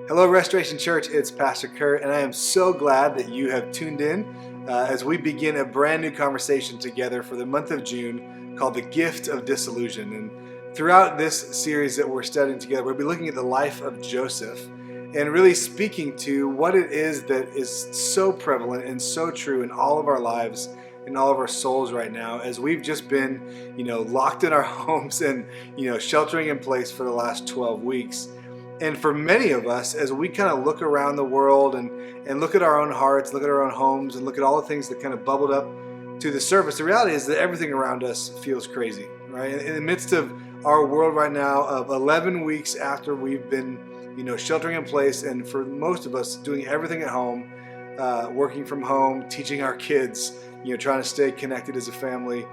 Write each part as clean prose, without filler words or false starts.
Hello, Restoration Church. It's Pastor Kurt, and I am so glad that you have tuned in as we begin a brand new conversation together for the month of June called The Gift of Disillusion. And throughout this series that we're studying together, we'll be looking at the life of Joseph and really speaking to what it is that is so prevalent and so true in all of our lives, in all of our souls right now, as we've just been, locked in our homes and, sheltering in place for the last 12 weeks. And for many of us, as we kind of look around the world and look at our own hearts, look at our own homes, and look at all the things that kind of bubbled up to the surface, the reality is that everything around us feels crazy, right? In the midst of our world right now, of 11 weeks after we've been, sheltering in place, and for most of us, doing everything at home, working from home, teaching our kids, trying to stay connected as a family.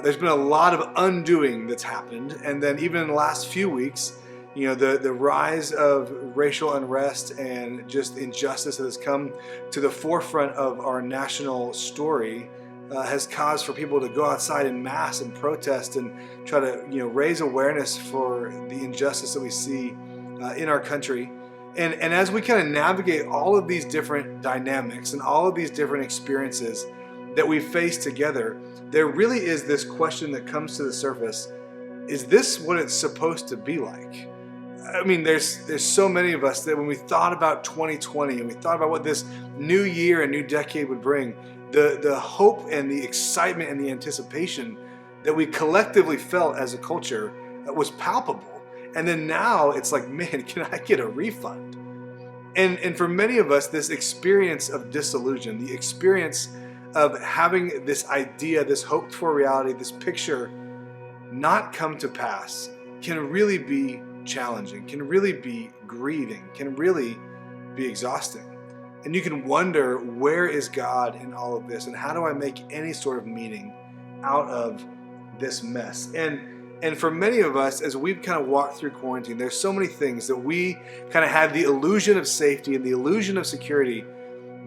There's been a lot of undoing that's happened. And then even in the last few weeks, the rise of racial unrest and just injustice that has come to the forefront of our national story has caused for people to go outside in mass and protest and try to raise awareness for the injustice that we see in our country. And as we kind of navigate all of these different dynamics and all of these different experiences that we face together, there really is this question that comes to the surface: is this what it's supposed to be like? I mean, there's so many of us that when we thought about 2020 and we thought about what this new year and new decade would bring, the hope and the excitement and the anticipation that we collectively felt as a culture was palpable. And then now it's like, man, can I get a refund? And for many of us, this experience of disillusion, the experience of having this idea, this hoped for reality, this picture not come to pass, can really be challenging, can really be grieving, can really be exhausting. And you can wonder, where is God in all of this? And how do I make any sort of meaning out of this mess? And for many of us, as we've kind of walked through quarantine, there's so many things that we kind of had the illusion of safety and the illusion of security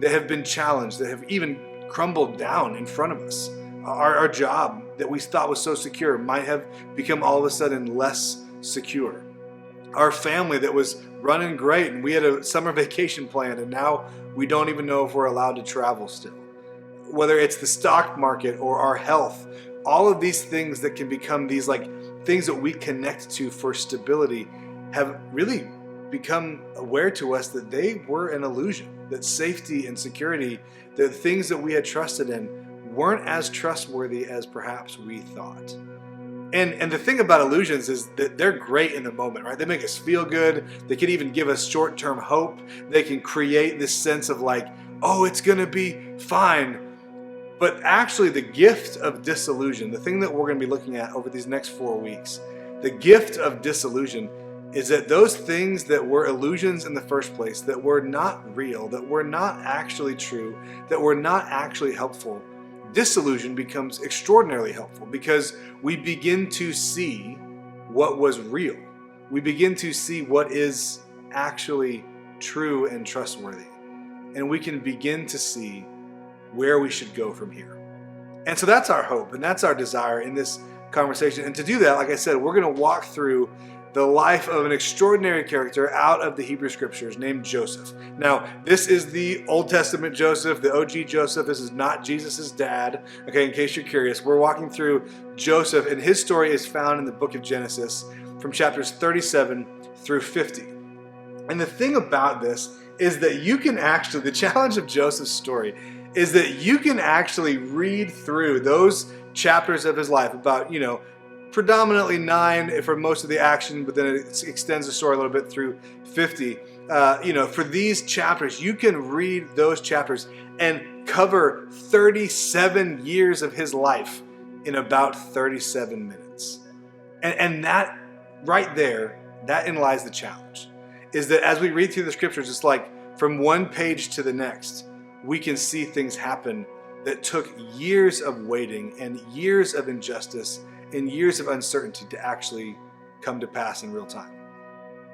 that have been challenged, that have even crumbled down in front of us. Our job that we thought was so secure might have become all of a sudden less secure. Our family that was running great, and we had a summer vacation planned, and now we don't even know if we're allowed to travel still. Whether it's the stock market or our health, all of these things that can become these like things that we connect to for stability have really become aware to us that they were an illusion, that safety and security, the things that we had trusted in, weren't as trustworthy as perhaps we thought. And the thing about illusions is that they're great in the moment, right? They make us feel good. They can even give us short-term hope. They can create this sense of like, oh, it's going to be fine. But actually, the gift of disillusion, the thing that we're going to be looking at over these next 4 weeks, the gift of disillusion is that those things that were illusions in the first place, that were not real, that were not actually true, that were not actually helpful, disillusion becomes extraordinarily helpful because we begin to see what was real. We begin to see what is actually true and trustworthy. And we can begin to see where we should go from here. And so that's our hope and that's our desire in this conversation. And to do that, like I said, we're going to walk through the life of an extraordinary character out of the Hebrew Scriptures named Joseph. Now, this is the Old Testament Joseph, the OG Joseph. This is not Jesus' dad. Okay, in case you're curious, we're walking through Joseph, and his story is found in the book of Genesis from chapters 37 through 50. And the thing about this is that you can actually, the challenge of Joseph's story is that you can actually read through those chapters of his life, about, predominantly 9 for most of the action, but then it extends the story a little bit through 50. For these chapters, you can read those chapters and cover 37 years of his life in about 37 minutes. And that right there, that in lies the challenge, is that as we read through the scriptures, it's like from one page to the next, we can see things happen that took years of waiting and years of injustice and years of uncertainty to actually come to pass in real time.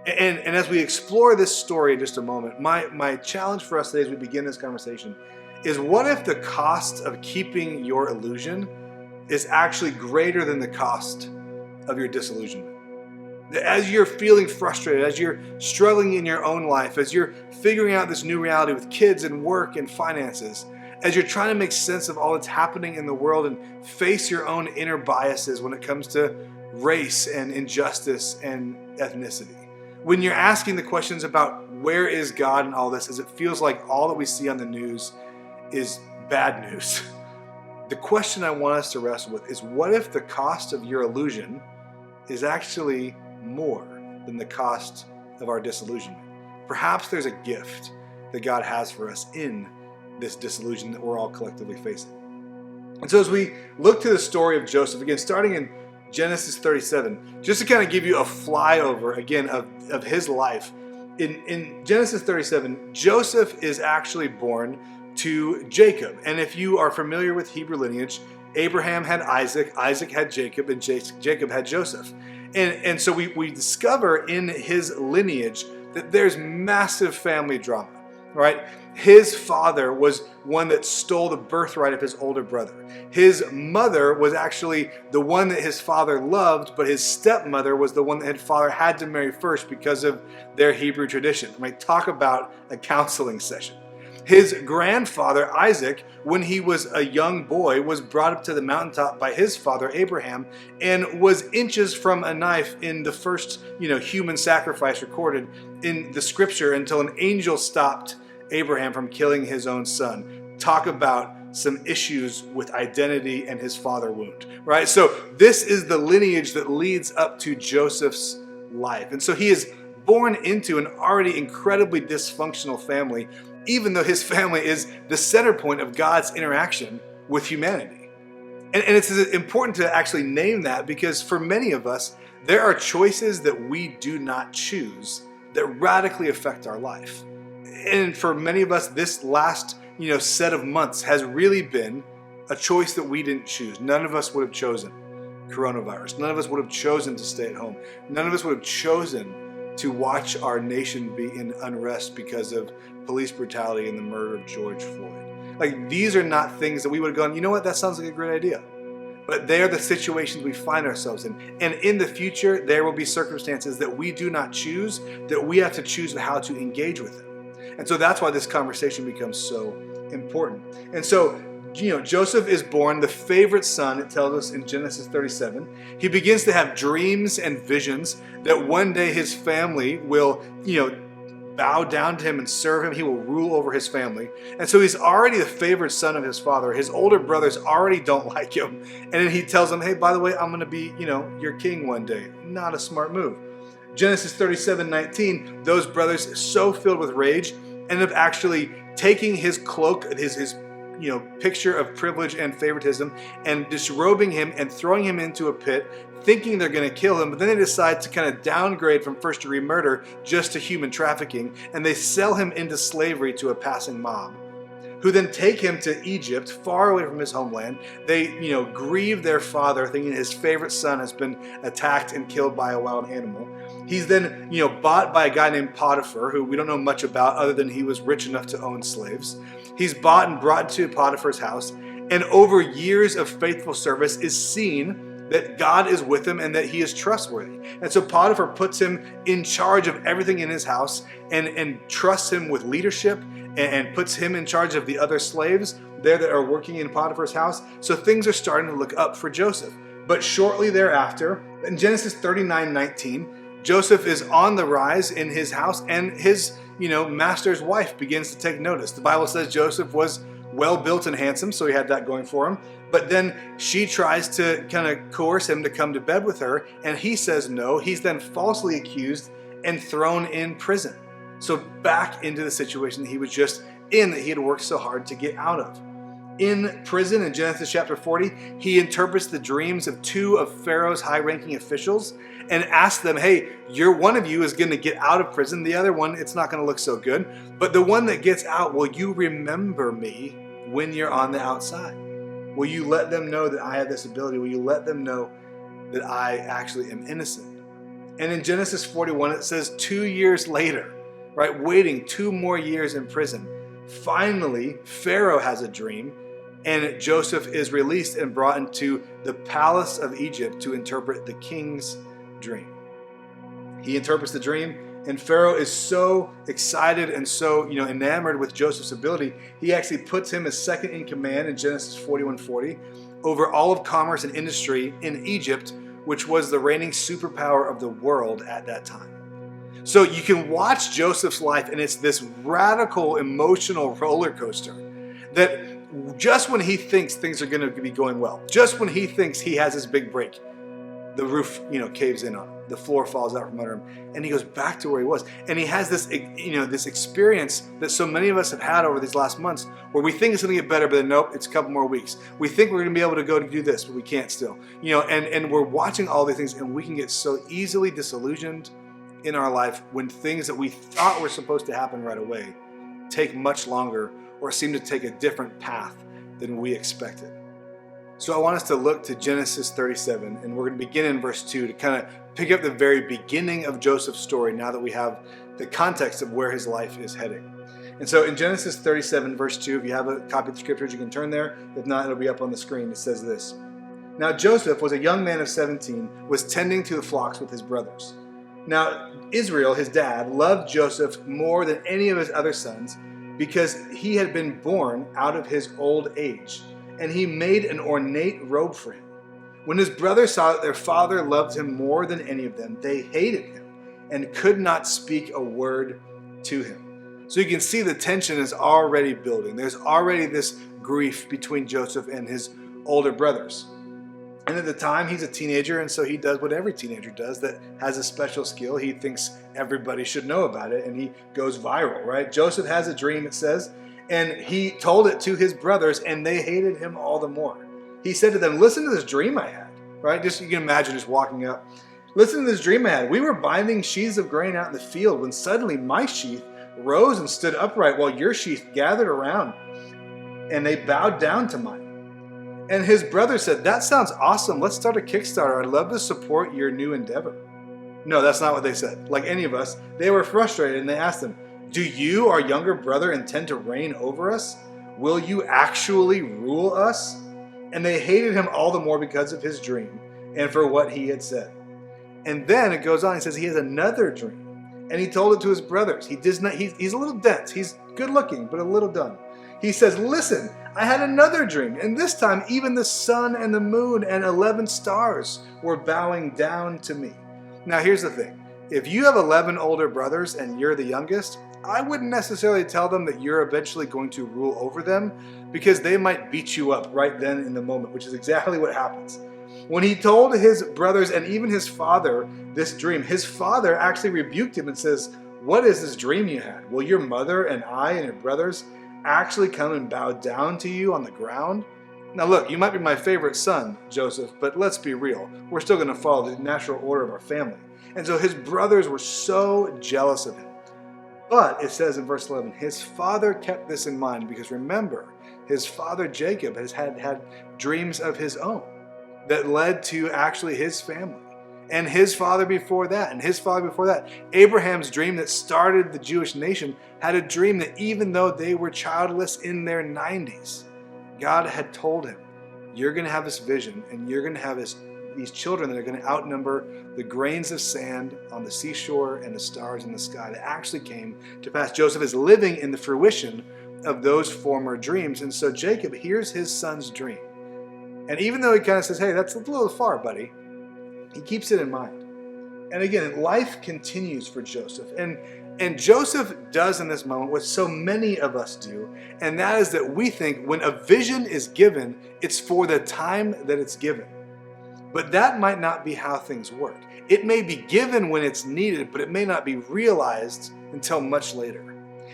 And as we explore this story in just a moment, my challenge for us today as we begin this conversation is, what if the cost of keeping your illusion is actually greater than the cost of your disillusionment? As you're feeling frustrated, as you're struggling in your own life, as you're figuring out this new reality with kids and work and finances, as you're trying to make sense of all that's happening in the world and face your own inner biases when it comes to race and injustice and ethnicity. When you're asking the questions about where is God in all this, as it feels like all that we see on the news is bad news. The question I want us to wrestle with is, what if the cost of your illusion is actually more than the cost of our disillusionment? Perhaps there's a gift that God has for us in this disillusion that we're all collectively facing. And so as we look to the story of Joseph, again, starting in Genesis 37, just to kind of give you a flyover again of his life. In Genesis 37, Joseph is actually born to Jacob. And if you are familiar with Hebrew lineage, Abraham had Isaac, Isaac had Jacob, and Jacob had Joseph. And so we discover in his lineage that there's massive family drama, right? His father was one that stole the birthright of his older brother. His mother was actually the one that his father loved, but his stepmother was the one that his father had to marry first because of their Hebrew tradition. Right? Talk about a counseling session. His grandfather, Isaac, when he was a young boy, was brought up to the mountaintop by his father, Abraham, and was inches from a knife in the first, human sacrifice recorded in the scripture until an angel stopped Abraham from killing his own son. Talk about some issues with identity and his father wound, right? So this is the lineage that leads up to Joseph's life. And so he is born into an already incredibly dysfunctional family, even though his family is the center point of God's interaction with humanity. And it's important to actually name that, because for many of us, there are choices that we do not choose that radically affect our life. And for many of us, this last set of months has really been a choice that we didn't choose. None of us would have chosen coronavirus. None of us would have chosen to stay at home. None of us would have chosen to watch our nation be in unrest because of police brutality and the murder of George Floyd. Like, these are not things that we would have gone, you know what, that sounds like a great idea. But they are the situations we find ourselves in. And in the future, there will be circumstances that we do not choose, that we have to choose how to engage with them. And so that's why this conversation becomes so important. And so, Joseph is born the favorite son, it tells us in Genesis 37. He begins to have dreams and visions that one day his family will, bow down to him and serve him. He will rule over his family. And so he's already the favorite son of his father. His older brothers already don't like him. And then he tells them, hey, by the way, I'm going to be, your king one day. Not a smart move. Genesis 37:19, those brothers, so filled with rage, end up actually taking his cloak, his picture of privilege and favoritism, and disrobing him and throwing him into a pit, thinking they're going to kill him. But then they decide to kind of downgrade from first-degree murder just to human trafficking, and they sell him into slavery to a passing mob, who then take him to Egypt, far away from his homeland. They, grieve their father, thinking his favorite son has been attacked and killed by a wild animal. He's then, bought by a guy named Potiphar, who we don't know much about other than he was rich enough to own slaves. He's bought and brought to Potiphar's house, and over years of faithful service is seen that God is with him and that he is trustworthy. And so Potiphar puts him in charge of everything in his house and trusts him with leadership and puts him in charge of the other slaves there that are working in Potiphar's house. So things are starting to look up for Joseph. But shortly thereafter, in Genesis 39:19, Joseph is on the rise in his house, and his master's wife begins to take notice. The Bible says Joseph was well built and handsome, so he had that going for him. But then she tries to kind of coerce him to come to bed with her, and he says no. He's then falsely accused and thrown in prison. So back into the situation that he was just in, that he had worked so hard to get out of. In prison, in Genesis chapter 40, he interprets the dreams of two of Pharaoh's high-ranking officials and asks them, hey, one of you is going to get out of prison. The other one, it's not going to look so good. But the one that gets out, will you remember me when you're on the outside? Will you let them know that I have this ability? Will you let them know that I actually am innocent? And in Genesis 41, it says 2 years later, right, waiting 2 more years in prison, finally, Pharaoh has a dream, and Joseph is released and brought into the palace of Egypt to interpret the king's dream. He interprets the dream, and Pharaoh is so excited and so enamored with Joseph's ability, he actually puts him as second in command in Genesis 41:40 over all of commerce and industry in Egypt, which was the reigning superpower of the world at that time. So you can watch Joseph's life, and it's this radical emotional roller coaster that just when he thinks things are going to be going well, just when he thinks he has his big break, the roof, caves in on him. The floor falls out from under him, and he goes back to where he was. And he has this, this experience that so many of us have had over these last months, where we think it's going to get better, but then nope, it's a couple more weeks. We think we're going to be able to go to do this, but we can't still. And we're watching all these things, and we can get so easily disillusioned in our life when things that we thought were supposed to happen right away take much longer or seem to take a different path than we expected. So I want us to look to Genesis 37, and we're going to begin in verse 2 to kind of pick up the very beginning of Joseph's story now that we have the context of where his life is heading. And so in Genesis 37, verse 2, if you have a copy of the scriptures, you can turn there. If not, it'll be up on the screen. It says this: Now Joseph was a young man of 17, was tending to the flocks with his brothers. Now Israel, his dad, loved Joseph more than any of his other sons because he had been born out of his old age, and he made an ornate robe for him. When his brothers saw that their father loved him more than any of them, they hated him and could not speak a word to him. So you can see the tension is already building. There's already this grief between Joseph and his older brothers. And at the time, he's a teenager, and so he does what every teenager does that has a special skill. He thinks everybody should know about it, and he goes viral, right? Joseph has a dream, it says, and he told it to his brothers, and they hated him all the more. He said to them, listen to this dream I had, right? Just you can imagine just walking up. Listen to this dream I had. We were binding sheaves of grain out in the field when suddenly my sheaf rose and stood upright while your sheaf gathered around, and they bowed down to mine. And his brother said, that sounds awesome. Let's start a Kickstarter. I'd love to support your new endeavor. No, that's not what they said. Like any of us, they were frustrated, and they asked him, do you, our younger brother, intend to reign over us? Will you actually rule us? And they hated him all the more because of his dream and for what he had said. And then it goes on, he says he has another dream. And he told it to his brothers. He's a little dense. He's good looking, but a little dumb. He says, listen, I had another dream, and this time even the sun and the moon and 11 stars were bowing down to me. Now here's the thing. If you have 11 older brothers and you're the youngest, I wouldn't necessarily tell them that you're eventually going to rule over them, because they might beat you up right then in the moment, which is exactly what happens. When he told his brothers and even his father this dream, his father actually rebuked him and says, what is this dream you had? Will your mother and I and your brothers actually come and bow down to you on the ground? Now look, you might be my favorite son, Joseph, but let's be real. We're still going to follow the natural order of our family. And so his brothers were so jealous of him. But it says in verse 11, his father kept this in mind, because remember, his father Jacob has had dreams of his own that led to actually his family. And his father before that, and his father before that. Abraham's dream that started the Jewish nation had a dream that even though they were childless in their 90s, God had told him, you're going to have this vision, and you're going to have these children that are going to outnumber the grains of sand on the seashore and the stars in the sky. That actually came to pass. Joseph is living in the fruition of those former dreams. And so Jacob hears his son's dream. And even though he kind of says, hey, that's a little far, buddy, he keeps it in mind. And again, life continues for Joseph. And Joseph does in this moment what so many of us do, and that is that we think when a vision is given, it's for the time that it's given. But that might not be how things work. It may be given when it's needed, but it may not be realized until much later.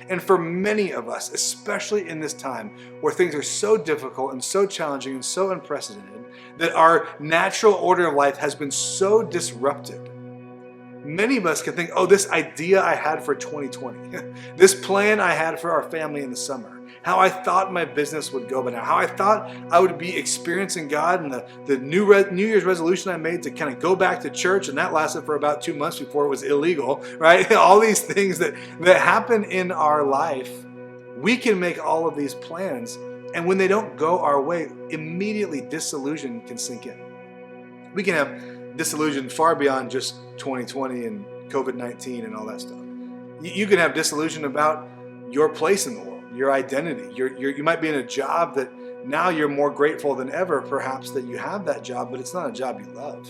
And for many of us, especially in this time where things are so difficult and so challenging and so unprecedented, that our natural order of life has been so disrupted, many of us can think, oh, this idea I had for 2020, this plan I had for our family in the summer, how I thought my business would go by now, how I thought I would be experiencing God, and the New Year's resolution I made to kind of go back to church, and that lasted for about 2 months before it was illegal, right? All these things that happen in our life, we can make all of these plans, and when they don't go our way, immediately disillusion can sink in. We can have disillusion far beyond just 2020 and COVID-19 and all that stuff. You can have disillusion about your place in the world, your identity. You might be in a job that now you're more grateful than ever, perhaps, that you have that job, but it's not a job you love.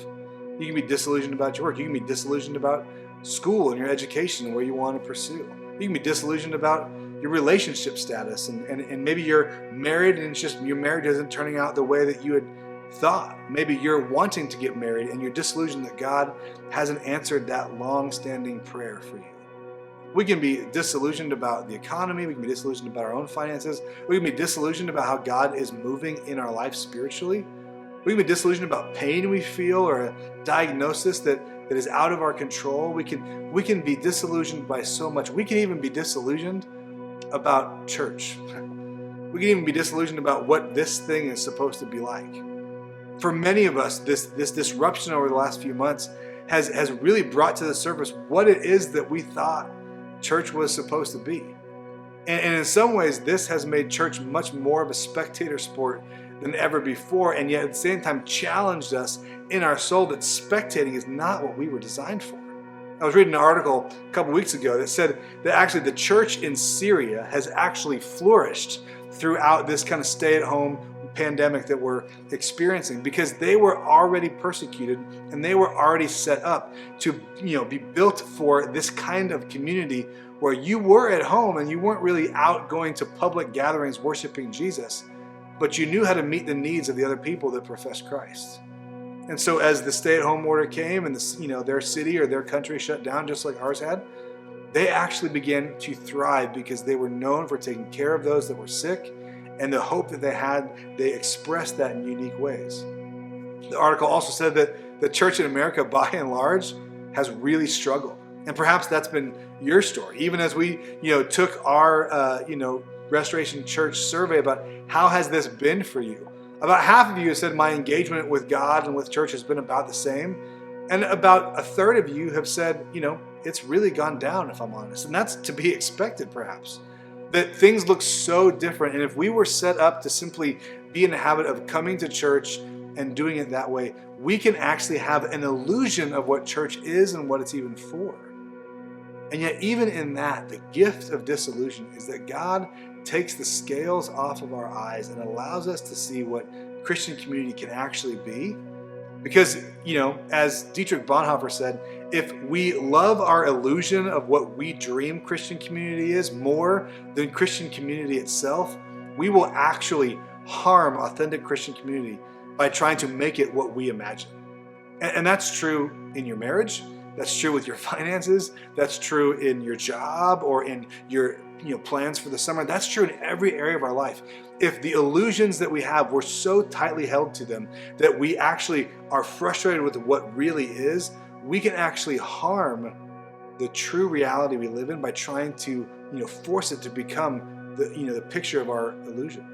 You can be disillusioned about your work. You can be disillusioned about school and your education and where you want to pursue. You can be disillusioned about your relationship status, and maybe you're married and it's just your marriage isn't turning out the way that you had thought. Maybe you're wanting to get married and you're disillusioned that God hasn't answered that long-standing prayer for you. We can be disillusioned about the economy. We can be disillusioned about our own finances. We can be disillusioned about how God is moving in our life spiritually. We can be disillusioned about pain we feel or a diagnosis that is out of our control. We can be disillusioned by so much. We can even be disillusioned about church. We can even be disillusioned about what this thing is supposed to be like. For many of us, this disruption over the last few months has really brought to the surface what it is that we thought church was supposed to be. And in some ways, this has made church much more of a spectator sport than ever before, and yet at the same time challenged us in our soul that spectating is not what we were designed for. I was reading an article a couple weeks ago that said that actually the church in Syria has actually flourished throughout this kind of stay-at-home pandemic that we're experiencing, because they were already persecuted and they were already set up to be built for this kind of community where you were at home and you weren't really out going to public gatherings worshiping Jesus, but you knew how to meet the needs of the other people that profess Christ. And so as the stay-at-home order came and their city or their country shut down just like ours had, they actually began to thrive because they were known for taking care of those that were sick, and the hope that they had, they expressed that in unique ways. The article also said that the church in America, by and large, has really struggled. And perhaps that's been your story. Even as we took our Restoration Church survey about how has this been for you, about half of you said my engagement with God and with church has been about the same. And about a third of you have said, it's really gone down, if I'm honest. And that's to be expected, perhaps. That things look so different. And if we were set up to simply be in the habit of coming to church and doing it that way, we can actually have an illusion of what church is and what it's even for. And yet, even in that, the gift of disillusion is that God takes the scales off of our eyes and allows us to see what Christian community can actually be. Because, as Dietrich Bonhoeffer said, if we love our illusion of what we dream Christian community is more than Christian community itself, we will actually harm authentic Christian community by trying to make it what we imagine. And that's true in your marriage. That's true with your finances. That's true in your job or in your plans for the summer. That's true in every area of our life. If the illusions that we have, we're so tightly held to them that we actually are frustrated with what really is, we can actually harm the true reality we live in by trying to force it to become the picture of our illusion.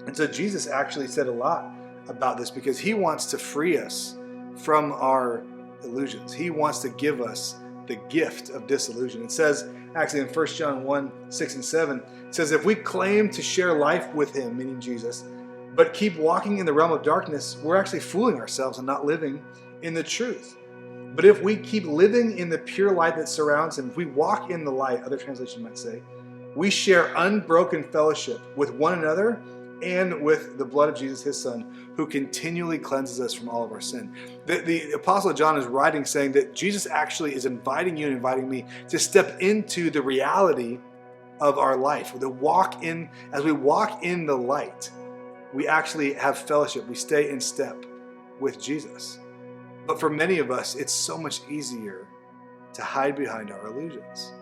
And so Jesus actually said a lot about this because he wants to free us from our illusions. He wants to give us the gift of disillusion. It says, actually in 1 John 1, 6 and 7, it says, if we claim to share life with him, meaning Jesus, but keep walking in the realm of darkness, we're actually fooling ourselves and not living in the truth. But if we keep living in the pure light that surrounds him, if we walk in the light, other translation might say, we share unbroken fellowship with one another and with the blood of Jesus, his son, who continually cleanses us from all of our sin. The Apostle John is writing saying that Jesus actually is inviting you and inviting me to step into the reality of our life. As we walk in the light, we actually have fellowship. We stay in step with Jesus. But for many of us, it's so much easier to hide behind our illusions.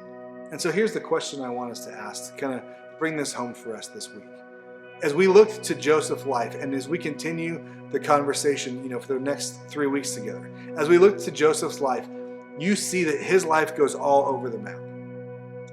And so here's the question I want us to ask to kind of bring this home for us this week. As we look to Joseph's life and as we continue the conversation, for the next 3 weeks together, as we look to Joseph's life, you see that his life goes all over the map.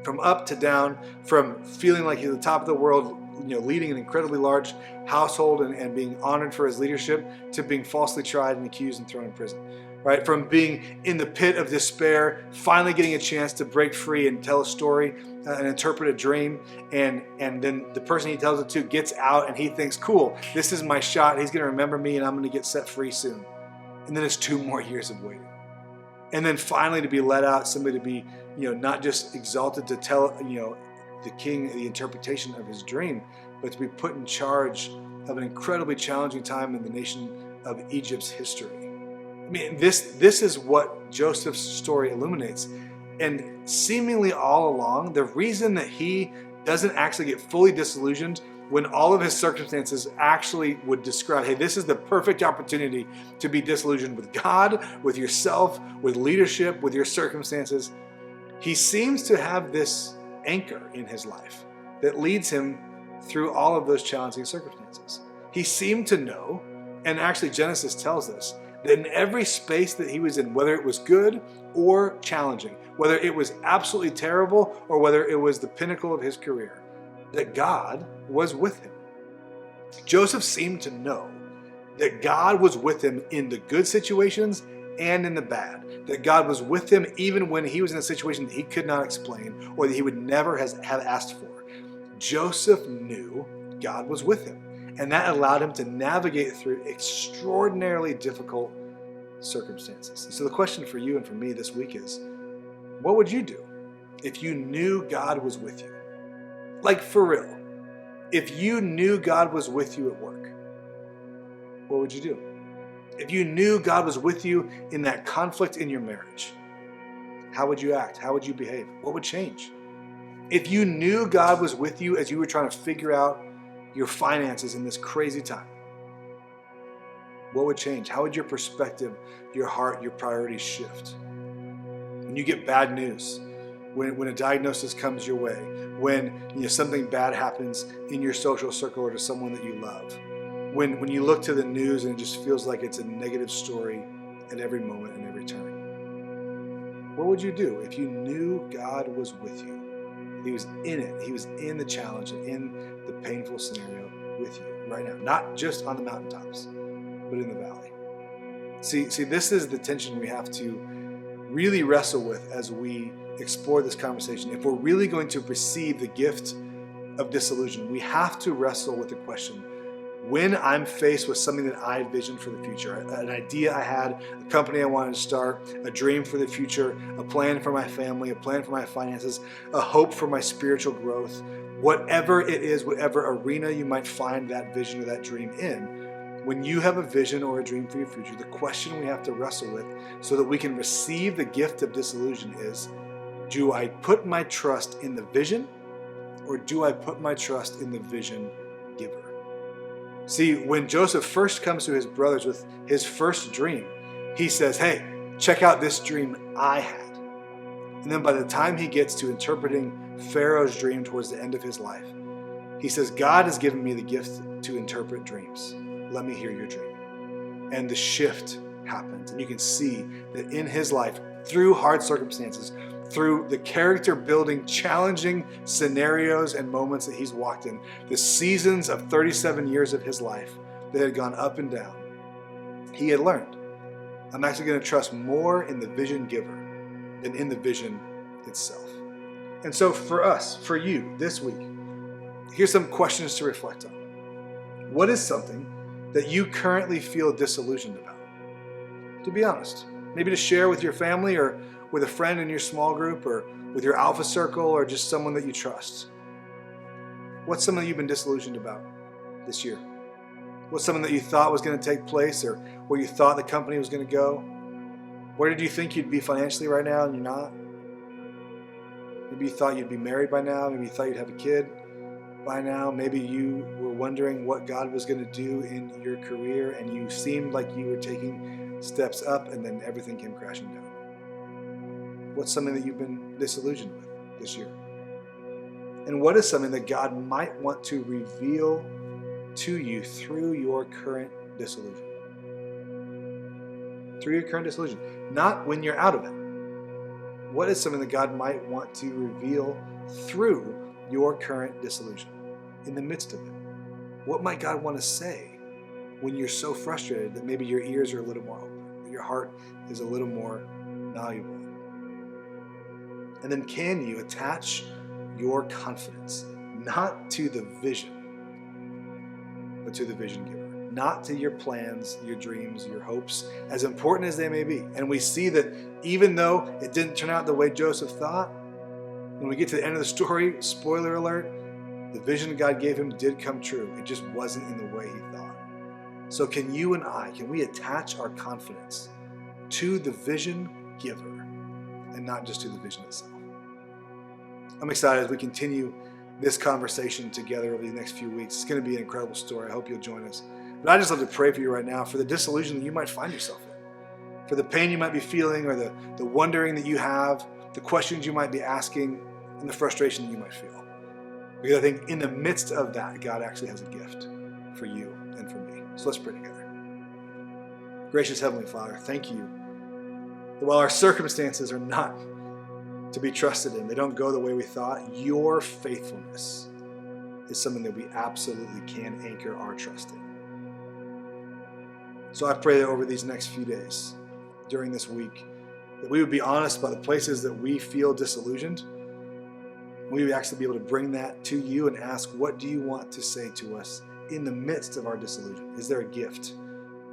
From up to down, from feeling like he's at the top of the world, leading an incredibly large household and being honored for his leadership, to being falsely tried and accused and thrown in prison. Right? From being in the pit of despair, finally getting a chance to break free and tell a story and interpret a dream, and then the person he tells it to gets out and he thinks, cool, this is my shot, he's going to remember me and I'm going to get set free soon. And then it's 2 more years of waiting. And then finally to be let out, somebody to be, not just exalted to tell, the king the interpretation of his dream, but to be put in charge of an incredibly challenging time in the nation of Egypt's history. I mean, this is what Joseph's story illuminates. And seemingly all along, the reason that he doesn't actually get fully disillusioned when all of his circumstances actually would describe, hey, this is the perfect opportunity to be disillusioned with God, with yourself, with leadership, with your circumstances. He seems to have this anchor in his life that leads him through all of those challenging circumstances. He seemed to know, and actually Genesis tells us, that in every space that he was in, whether it was good or challenging, whether it was absolutely terrible or whether it was the pinnacle of his career, that God was with him. Joseph seemed to know that God was with him in the good situations and in the bad, that God was with him even when he was in a situation that he could not explain or that he would never have asked for. Joseph knew God was with him, and that allowed him to navigate through extraordinarily difficult circumstances. So the question for you and for me this week is, what would you do if you knew God was with you? Like, for real, if you knew God was with you at work, what would you do? If you knew God was with you in that conflict in your marriage, how would you act? How would you behave? What would change? If you knew God was with you as you were trying to figure out your finances in this crazy time, what would change? How would your perspective, your heart, your priorities shift? When you get bad news, when a diagnosis comes your way, when something bad happens in your social circle or to someone that you love, when you look to the news and it just feels like it's a negative story at every moment and every turn, what would you do if you knew God was with you? He was in it. He was in the challenge and in the painful scenario with you right now, not just on the mountaintops, but in the valley. See, this is the tension we have to really wrestle with as we explore this conversation. If we're really going to receive the gift of disillusion, we have to wrestle with the question, when I'm faced with something that I envisioned for the future, an idea I had, a company I wanted to start, a dream for the future, a plan for my family, a plan for my finances, a hope for my spiritual growth, whatever it is, whatever arena you might find that vision or that dream in, when you have a vision or a dream for your future, the question we have to wrestle with so that we can receive the gift of disillusion is, do I put my trust in the vision or do I put my trust in the vision giver? See, when Joseph first comes to his brothers with his first dream, he says, hey, check out this dream I had. And then by the time he gets to interpreting Pharaoh's dream towards the end of his life, he says, God has given me the gift to interpret dreams. Let me hear your dream. And the shift happens. And you can see that in his life, through hard circumstances, through the character building, challenging scenarios and moments that he's walked in, the seasons of 37 years of his life that had gone up and down, he had learned, I'm actually going to trust more in the vision giver than in the vision itself. And so for us, for you this week, here's some questions to reflect on. What is something that you currently feel disillusioned about? To be honest, maybe to share with your family or with a friend in your small group or with your alpha circle or just someone that you trust. What's something you've been disillusioned about this year? What's something that you thought was going to take place or where you thought the company was going to go? Where did you think you'd be financially right now and you're not? Maybe you thought you'd be married by now. Maybe you thought you'd have a kid by now. Maybe you were wondering what God was going to do in your career and you seemed like you were taking steps up and then everything came crashing down. What's something that you've been disillusioned with this year? And what is something that God might want to reveal to you through your current disillusion? Through your current disillusion, not when you're out of it. What is something that God might want to reveal through your current disillusion, in the midst of it? What might God want to say when you're so frustrated that maybe your ears are a little more open, that your heart is a little more malleable? And then can you attach your confidence not to the vision, but to the vision giver? not to your plans, your dreams, your hopes, as important as they may be. And we see that even though it didn't turn out the way Joseph thought, when we get to the end of the story, spoiler alert, the vision God gave him did come true. It just wasn't in the way he thought. So can you and I, can we attach our confidence to the vision giver and not just to the vision itself? I'm excited as we continue this conversation together over the next few weeks. It's going to be an incredible story. I hope you'll join us. But I just love to pray for you right now for the disillusion that you might find yourself in, for the pain you might be feeling, or the wondering that you have, the questions you might be asking, and the frustration that you might feel. Because I think in the midst of that, God actually has a gift for you and for me. So let's pray together. Gracious Heavenly Father, thank you that while our circumstances are not to be trusted in, they don't go the way we thought, your faithfulness is something that we absolutely can anchor our trust in. So I pray that over these next few days, during this week, that we would be honest about the places that we feel disillusioned. We would actually be able to bring that to you and ask, what do you want to say to us in the midst of our disillusion? Is there a gift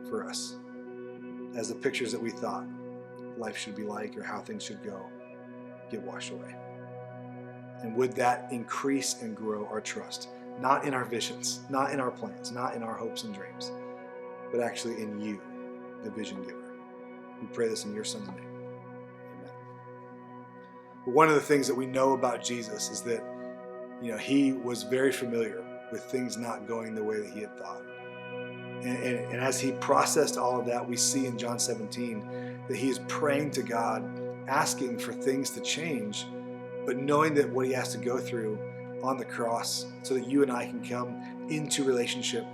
for us as the pictures that we thought life should be like or how things should go get washed away? And would that increase and grow our trust, not in our visions, not in our plans, not in our hopes and dreams, but actually in you, the vision giver. We pray this in your Son's name. Amen. But one of the things that we know about Jesus is that, he was very familiar with things not going the way that he had thought. And as he processed all of that, we see in John 17 that he is praying to God, asking for things to change, but knowing that what he has to go through on the cross so that you and I can come into relationship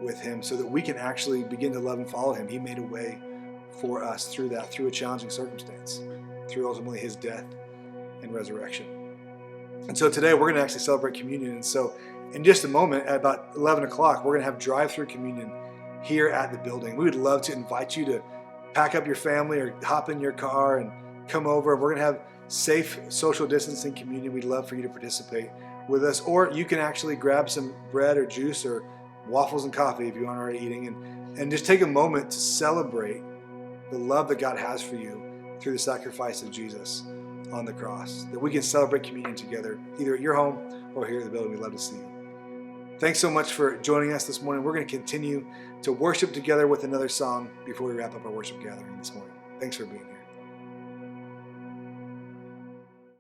with him so that we can actually begin to love and follow him. He made a way for us through that, through a challenging circumstance, through ultimately his death and resurrection. And so today we're going to actually celebrate communion. And so in just a moment, at about 11 o'clock, we're going to have drive-through communion here at the building. We would love to invite you to pack up your family or hop in your car and come over. We're going to have safe social distancing communion. We'd love for you to participate with us. Or you can actually grab some bread or juice or waffles and coffee if you aren't already eating, and just take a moment to celebrate the love that God has for you through the sacrifice of Jesus on the cross, that we can celebrate communion together, either at your home or here at the building. We'd love to see you. Thanks so much for joining us this morning. We're going to continue to worship together with another song before we wrap up our worship gathering this morning. Thanks for being here.